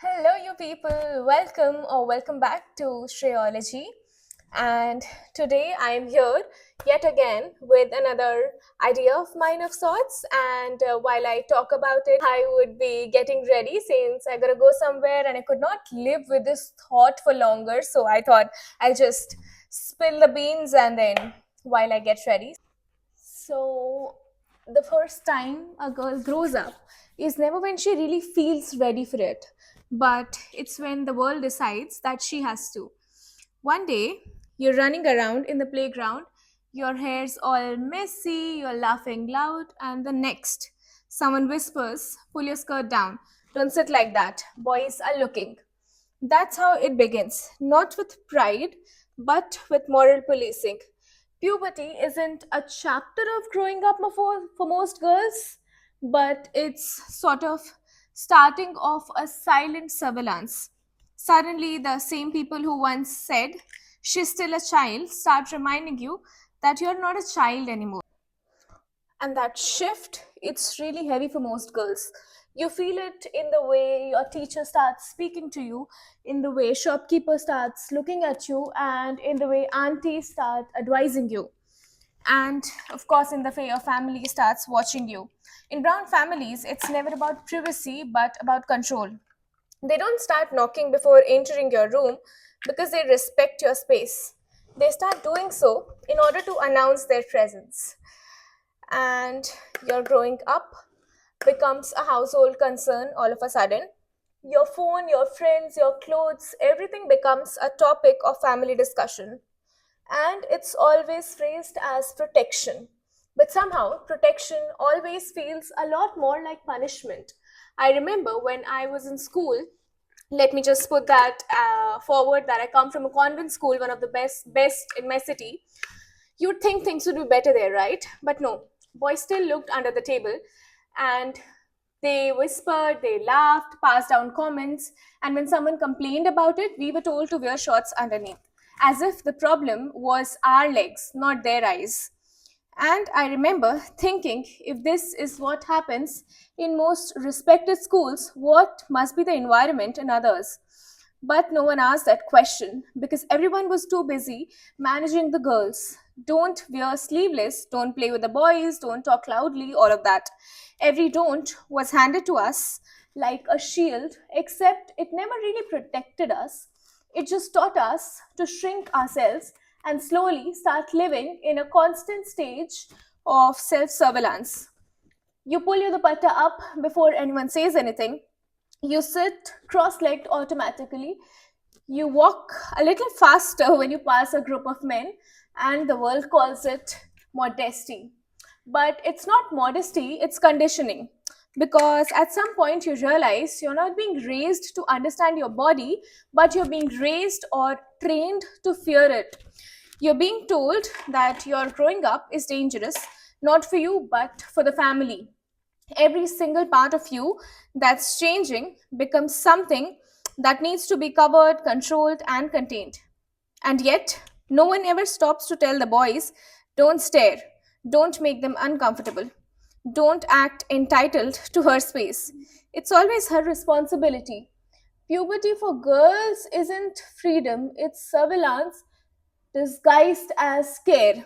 Hello, you people. Welcome back to Shreyology. And today I am here yet again with another idea of mine of sorts. And while I talk about it, I would be getting ready since I gotta go somewhere and I could not live with this thought for longer. So I thought I'll just spill the beans and then while I get ready. So, the first time a girl grows up is never when she really feels ready for it, but it's when the world decides that she has to. One day, you're running around in the playground, your hair's all messy, you're laughing loud, and the next, someone whispers, pull your skirt down. Don't sit like that. Boys are looking. That's how it begins, not with pride, but with moral policing. Puberty isn't a chapter of growing up for most girls, but it's sort of starting off a silent surveillance. Suddenly, the same people who once said, she's still a child, start reminding you that you're not a child anymore. And that shift, it's really heavy for most girls. You feel it in the way your teacher starts speaking to you, in the way shopkeeper starts looking at you, and in the way aunties start advising you, and of course in the way your family starts watching you. In brown families, it's never about privacy but about control. They don't start knocking before entering your room because they respect your space. They start doing so in order to announce their presence. And your growing up becomes a household concern all of a sudden. Your phone, your friends, your clothes, everything becomes a topic of family discussion. And it's always phrased as protection. But somehow, protection always feels a lot more like punishment. I remember when I was in school, let me just put that forward that I come from a convent school, one of the best in my city. You'd think things would be better there, right? But no, boys still looked under the table and they whispered, they laughed, passed down comments, and when someone complained about it, we were told to wear shorts underneath, as if the problem was our legs, not their eyes. And I remember thinking, if this is what happens in most respected schools, what must be the environment in others? But no one asked that question because everyone was too busy managing the girls. Don't wear sleeveless, don't play with the boys, don't talk loudly, all of that. Every don't was handed to us like a shield, except it never really protected us. It just taught us to shrink ourselves and slowly start living in a constant stage of self surveillance. You pull your dupatta up before anyone says anything. You sit cross legged automatically. You walk a little faster when you pass a group of men, and the world calls it modesty. But it's not modesty, it's conditioning. Because at some point you realize you're not being raised to understand your body, but you're being raised or trained to fear it. You're being told that your growing up is dangerous, not for you, but for the family. Every single part of you that's changing becomes something that needs to be covered, controlled, and contained. And yet, no one ever stops to tell the boys, don't stare, don't make them uncomfortable, don't act entitled to her space. It's always her responsibility. Puberty for girls isn't freedom, it's surveillance disguised as care.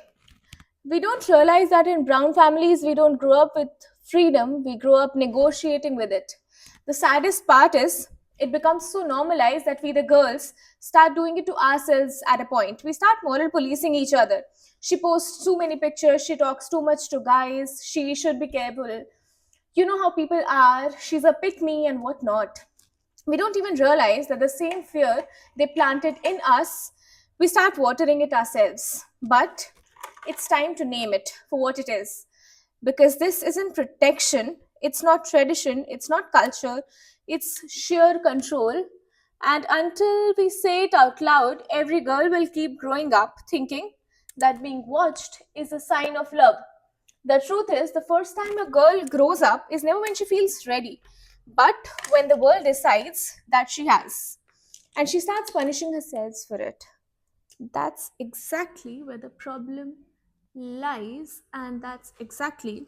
We don't realize that in brown families, we don't grow up with freedom, we grow up negotiating with it. The saddest part is, it becomes so normalized that we, the girls, start doing it to ourselves at a point. We start moral policing each other. She posts too many pictures, she talks too much to guys, she should be careful. You know how people are, she's a pick me and whatnot. We don't even realize that the same fear they planted in us, we start watering it ourselves. But it's time to name it for what it is. Because this isn't protection, it's not tradition, it's not culture, it's sheer control. And until we say it out loud, every girl will keep growing up thinking that being watched is a sign of love. The truth is, the first time a girl grows up is never when she feels ready, but when the world decides that she has. And she starts punishing herself for it. That's exactly where the problem lies, and that's exactly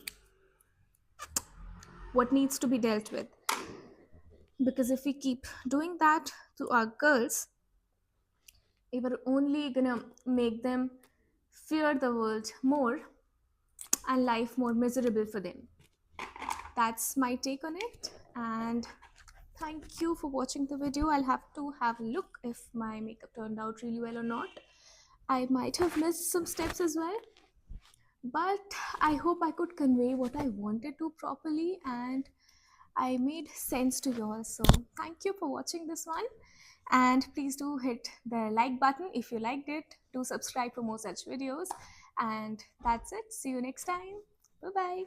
what needs to be dealt with. Because if we keep doing that to our girls, we were only gonna make them fear the world more and life more miserable for them. That's my take on it. And thank you for watching the video. I'll have to have a look if my makeup turned out really well or not. I might have missed some steps as well, but I hope I could convey what I wanted to properly and I made sense to you all. So thank you for watching this one, and please do hit the like button if you liked it. Do subscribe for more such videos, and that's it. See you next time. Bye bye.